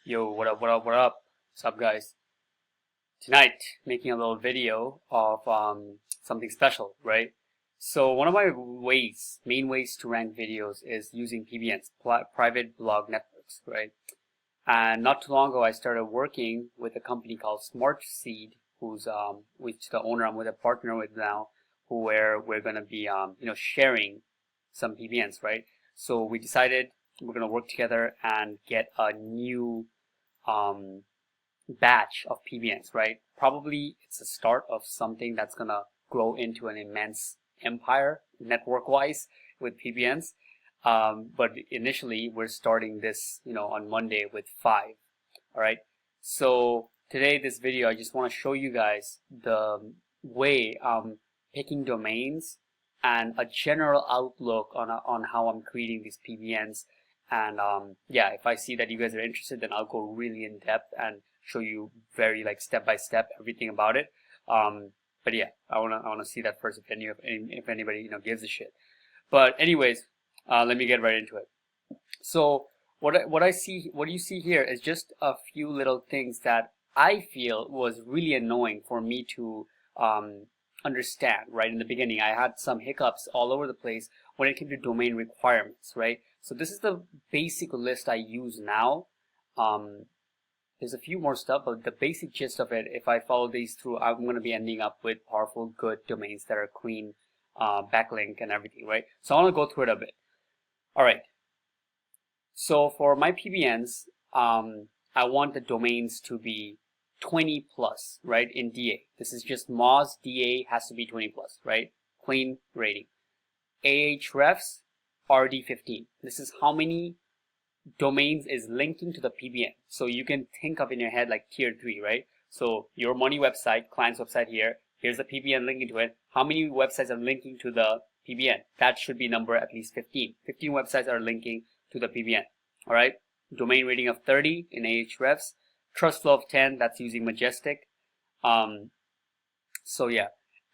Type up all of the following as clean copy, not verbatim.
Yo, what up, what up, what up? What's up, guys? Tonight, making a little video of something special, right? So one of my main ways to rank videos is using PBNs, private blog networks, right? And not too long ago, I started working with a company called SmartSeed, which the owner I'm with, a partner with now, where we're gonna be sharing some PBNs, right? So we decided we're gonna work together and get a new batch of PBNs, right? Probably it's the start of something that's gonna grow into an immense empire network-wise with PBNs. But initially we're starting this, on Monday with 5. All right. So today, this video, I just want to show you guys the way I'm picking domains and a general outlook on how I'm creating these PBNs. And yeah, if I see that you guys are interested, then I'll go really in depth and show you very step by step everything about it. But yeah, I wanna see that first if anybody gives a shit. But anyways, let me get right into it. So what you see here is just a few little things that I feel was really annoying for me to understand. Right in the beginning, I had some hiccups all over the place when it came to domain requirements. Right. So this is the basic list I use now. There's a few more stuff, but the basic gist of it, if I follow these through, I'm going to be ending up with powerful, good domains that are clean, backlink and everything, right? So I want to go through it a bit. All right. So for my PBNs, I want the domains to be 20 plus, right? In DA. This is just Moz DA has to be 20 plus, right? Clean rating. Ahrefs RD15. This is how many domains is linking to the PBN. So you can think of in your head like tier 3, right? So your money website, client's website here, here's the PBN linking to it. How many websites are linking to the PBN? That should be number at least 15. 15 websites are linking to the PBN. All right. Domain rating of 30 in Ahrefs. Trust flow of 10. That's using Majestic. So yeah.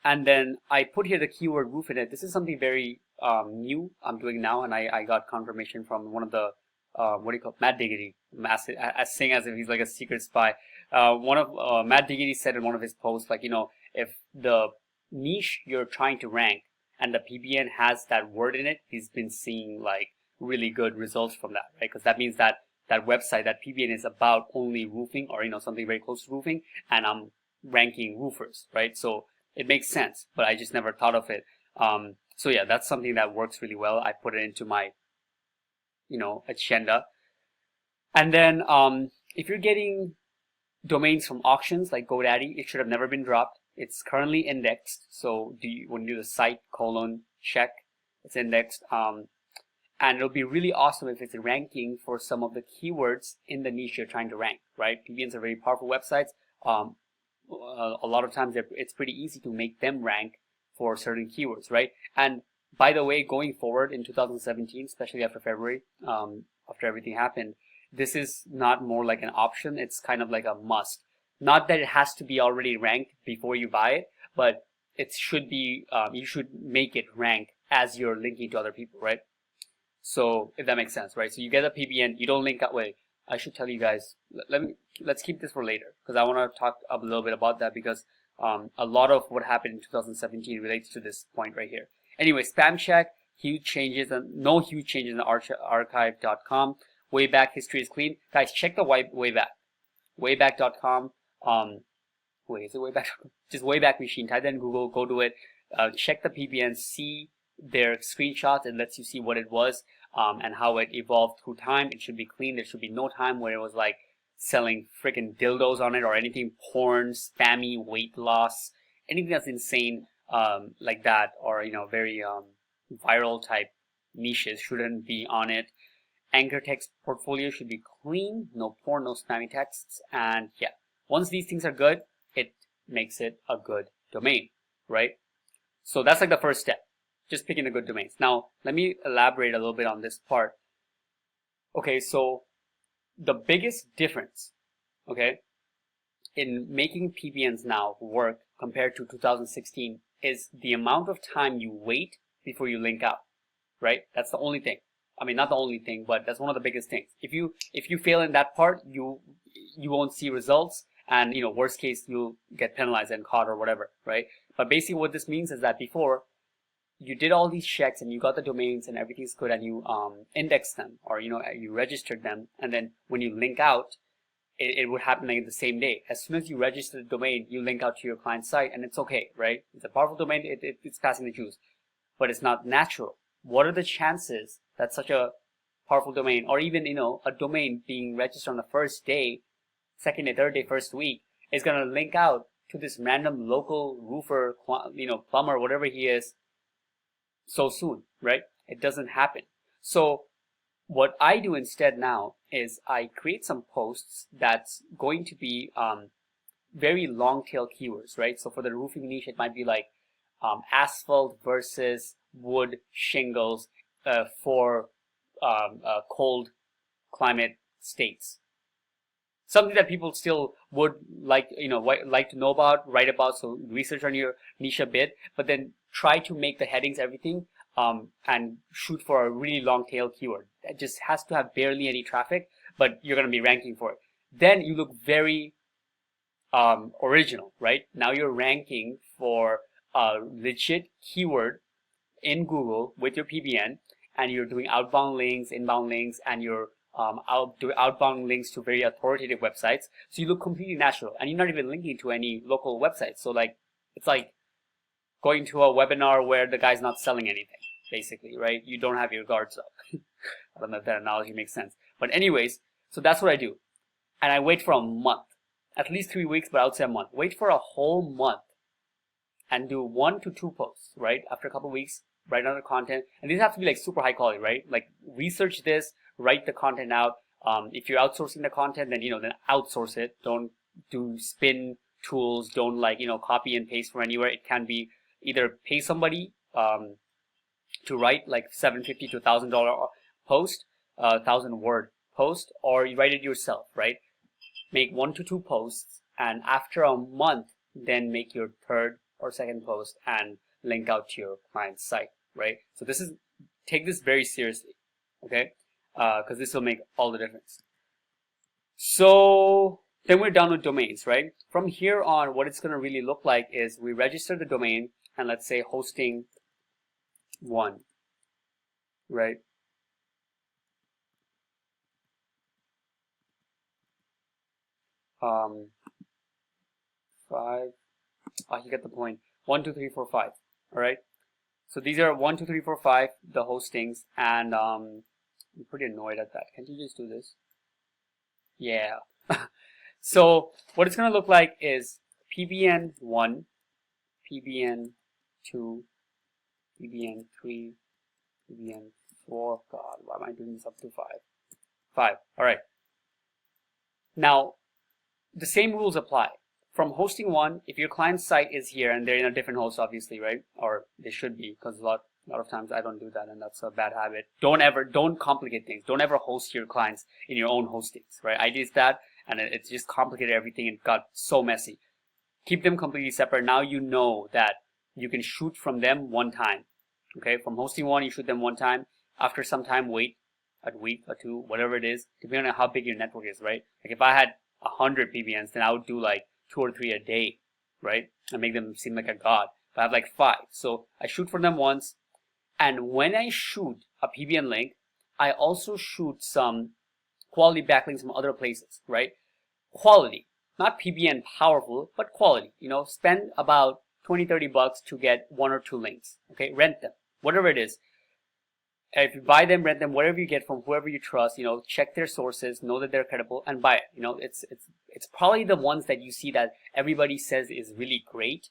And then I put here the keyword roof in it. This is something very new I'm doing now, and I got confirmation from one of the Matt Diggity, saying as if he's like a secret spy. Matt Diggity said in one of his posts, if the niche you're trying to rank and the PBN has that word in it, he's been seeing really good results from that, right? Because that means that that website, that PBN is about only roofing or something very close to roofing, and I'm ranking roofers, right? So it makes sense, but I just never thought of it. So yeah, that's something that works really well. I put it into my agenda. And then if you're getting domains from auctions like GoDaddy, it should have never been dropped. It's currently indexed. So when you do the site : check, it's indexed. And it'll be really awesome if it's ranking for some of the keywords in the niche you're trying to rank, right? PBNs are very powerful websites. A lot of times it's pretty easy to make them rank for certain keywords, right? And by the way, going forward in 2017, especially after February, after everything happened, this is not more like an option. It's kind of like a must. Not that it has to be already ranked before you buy it, but it should be, you should make it rank as you're linking to other people, right? So if that makes sense, right? So you get a PBN, you don't link that way. I should tell you guys, let's keep this for later, because I want to talk a little bit about that, because a lot of what happened in 2017 relates to this point right here. Anyway, spam check, huge changes, and no huge changes in archive.com. Wayback history is clean. Guys, check the Wayback. Wayback.com. Wait, is it Wayback? Just Wayback Machine. Type that in Google, go to it. Check the PBNs, see their screenshots. It lets you see what it was and how it evolved through time. It should be clean. There should be no time where it was like selling freaking dildos on it or anything porn, spammy, weight loss, anything that's insane. Like that, or very viral type niches shouldn't be on it. Anchor text portfolio should be clean, no porn, no spammy texts, and yeah, once these things are good, it makes it a good domain, right? So that's like the first step, just picking the good domains. Now let me elaborate a little bit on this part. Okay, so the biggest difference, okay, in making PBNs now work compared to 2016 is the amount of time you wait before you link out, right? That's the only thing. I mean, not the only thing, but that's one of the biggest things. If you fail in that part, you won't see results, and worst case, you'll get penalized and caught or whatever, right? But basically what this means is that before you did all these checks and you got the domains and everything's good, and you indexed them, or you registered them, and then when you link out, it would happen like the same day. As soon as you register the domain, you link out to your client site, and it's okay, right? It's a powerful domain, it's passing the juice, but it's not natural. What are the chances that such a powerful domain, or even a domain being registered on the first day, second day, third day, first week, is going to link out to this random local roofer, plumber, whatever he is, so soon, right? It doesn't happen. So what I do instead now is I create some posts that's going to be very long tail keywords, right? So for the roofing niche, it might be like asphalt versus wood shingles for cold climate states. Something that people still would like to know about, write about, so research on your niche a bit, but then try to make the headings everything and shoot for a really long tail keyword that just has to have barely any traffic, but you're going to be ranking for it. Then you look very original, right? Now you're ranking for a legit keyword in Google with your PBN, and you're doing outbound links, inbound links, and you're outbound links to very authoritative websites. So you look completely natural, and you're not even linking to any local websites. So it's like going to a webinar where the guy's not selling anything, basically, right? You don't have your guards up. I don't know if that analogy makes sense. But anyways, so that's what I do. And I wait for a month, at least 3 weeks, but I would say a month. Wait for a whole month and do 1 to 2 posts, right? After a couple of weeks, write another content. And these have to be like super high quality, right? Like research this, write the content out. If you're outsourcing the content, then, then outsource it. Don't do spin tools. Don't copy and paste from anywhere. It can be either pay somebody to write like $750 to $1,000 post, 1,000-word post, or you write it yourself, right? Make 1 to 2 posts, and after a month, then make your third or second post and link out to your client's site, right? So take this very seriously, okay? Because this will make all the difference. So then we're done with domains, right? From here on, what it's going to really look like is we register the domain, and let's say hosting 1, right? Five. You get the point. 1, 2, 3, 4, 5. All right. So these are 1, 2, 3, 4, 5, the hostings, and I'm pretty annoyed at that. Can't you just do this? Yeah. So what it's gonna look like is PBN 1, PBN 2, PBN 3, PBN 4. God, why am I doing this up to 5? 5. All right. Now, the same rules apply. From hosting 1, if your client's site is here and they're in a different host, obviously, right? Or they should be, because a lot of times I don't do that, and that's a bad habit. Don't complicate things. Don't ever host your clients in your own hostings, right? I did that, and it just complicated everything and got so messy. Keep them completely separate. Now you know that you can shoot from them one time, okay? From hosting 1, you shoot them one time. After some time, wait a week or 2, whatever it is, depending on how big your network is, right? Like if I had 100 PBNs, then I would do like 2 or 3 a day, right? And make them seem like a god. But I have like 5. So I shoot for them once. And when I shoot a PBN link, I also shoot some quality backlinks from other places, right? Quality, not PBN powerful, but quality. Spend about 20, 30 bucks to get 1 or 2 links, okay? Rent them, whatever it is. If you buy them, rent them, whatever you get from whoever you trust, check their sources, know that they're credible, and buy it. It's probably the ones that you see that everybody says is really great,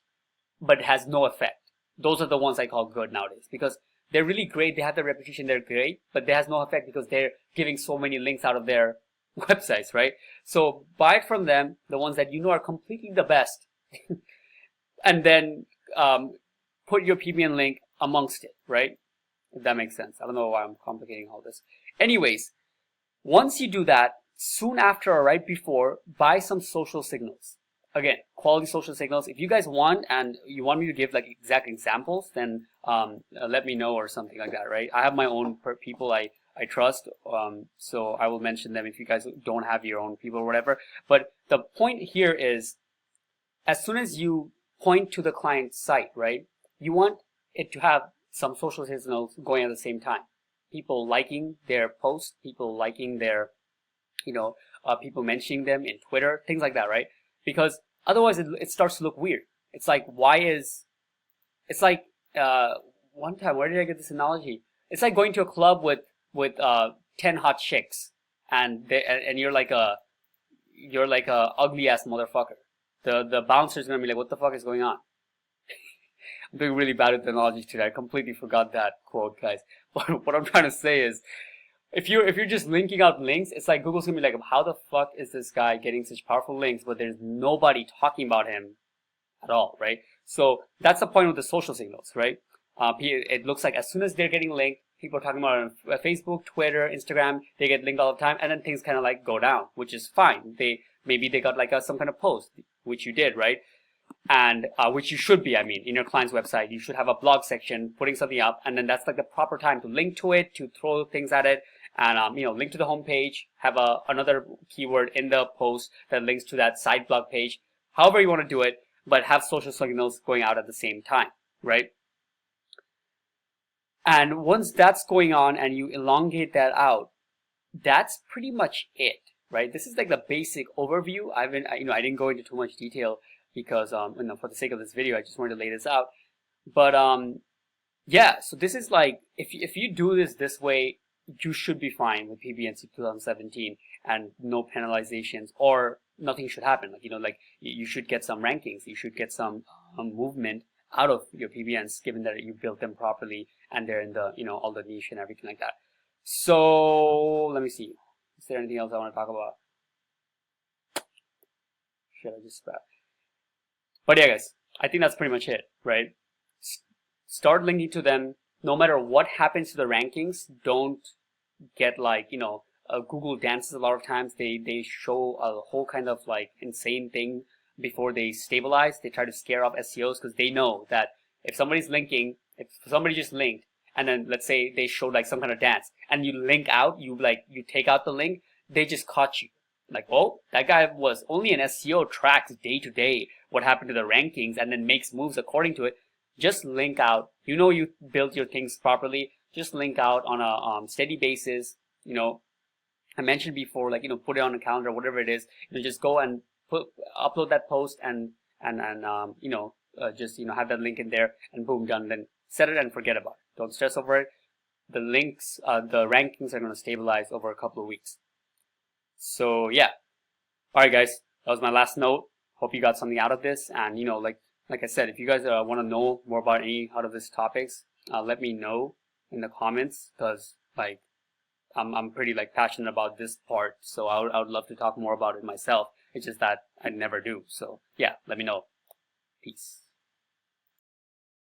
but has no effect. Those are the ones I call good nowadays, because they're really great, they have the reputation, they're great, but they has no effect because they're giving so many links out of their websites, right? So buy it from them, the ones that are completely the best, and then put your PBN link amongst it, right? If that makes sense. I don't know why I'm complicating all this. Anyways, once you do that, soon after or right before, buy some social signals. Again, quality social signals. If you guys want, and you want me to give like exact examples, then let me know or something like that, right? I have my own people I I trust. So I will mention them if you guys don't have your own people or whatever. But the point here is, as soon as you point to the client site, right, you want it to have some social signals going at the same time. People liking their posts, people liking their, people mentioning them in Twitter, things like that, right? Because otherwise it starts to look weird. It's like, it's like, one time, where did I get this analogy? It's like going to a club with 10 hot chicks, and you're like a ugly ass motherfucker. The bouncer's gonna be like, what the fuck is going on? I'm doing really bad with the analogies today. I completely forgot that quote, guys. But what I'm trying to say is, if you're just linking out links, it's like Google's gonna be like, how the fuck is this guy getting such powerful links, but there's nobody talking about him at all, right? So that's the point of the social signals, right? It looks like as soon as they're getting linked, people are talking about it on Facebook, Twitter, Instagram, they get linked all the time, and then things kind of like go down, which is fine. Maybe they got like some kind of post, which you did, right? And which you should be, in your client's website, you should have a blog section putting something up, and then that's like the proper time to link to it, to throw things at it, and link to the home page, have another keyword in the post that links to that side blog page, however you want to do it, but have social signals going out at the same time, right? And once that's going on and you elongate that out, that's pretty much it, right? This is like the basic overview. I didn't go into too much detail because, for the sake of this video, I just wanted to lay this out. But yeah, so this is like, if you do this way, you should be fine with PBNs 2017 and no penalizations, or nothing should happen. Like you should get some rankings, you should get some movement out of your PBNs, given that you built them properly and they're in the all the niche and everything like that. So let me see. Is there anything else I want to talk about? Should I just spat? But yeah, guys, I think that's pretty much it, right? Start linking to them. No matter what happens to the rankings, don't get like, Google dances a lot of times. They show a whole kind of like insane thing before they stabilize. They try to scare off SEOs because they know that if somebody's linking, if somebody just linked, and then let's say they showed like some kind of dance, and you link out, you take out the link, they just caught you. Like, oh, that guy was only an SEO, tracks day to day what happened to the rankings, and then makes moves according to it. Just link out. You built your things properly. Just link out on a steady basis. I mentioned before, like, put it on a calendar, whatever it is. Just go and upload that post and just have that link in there, and boom, done. Then set it and forget about it. Don't stress over it. The links, the rankings are going to stabilize over a couple of weeks. So yeah. All right, guys, that was my last note. Hope you got something out of this. And like I said, if you guys want to know more about any out of these topics, let me know in the comments, because like I'm pretty like passionate about this part. So I would love to talk more about it myself. It's just that I never do. So yeah, let me know. Peace.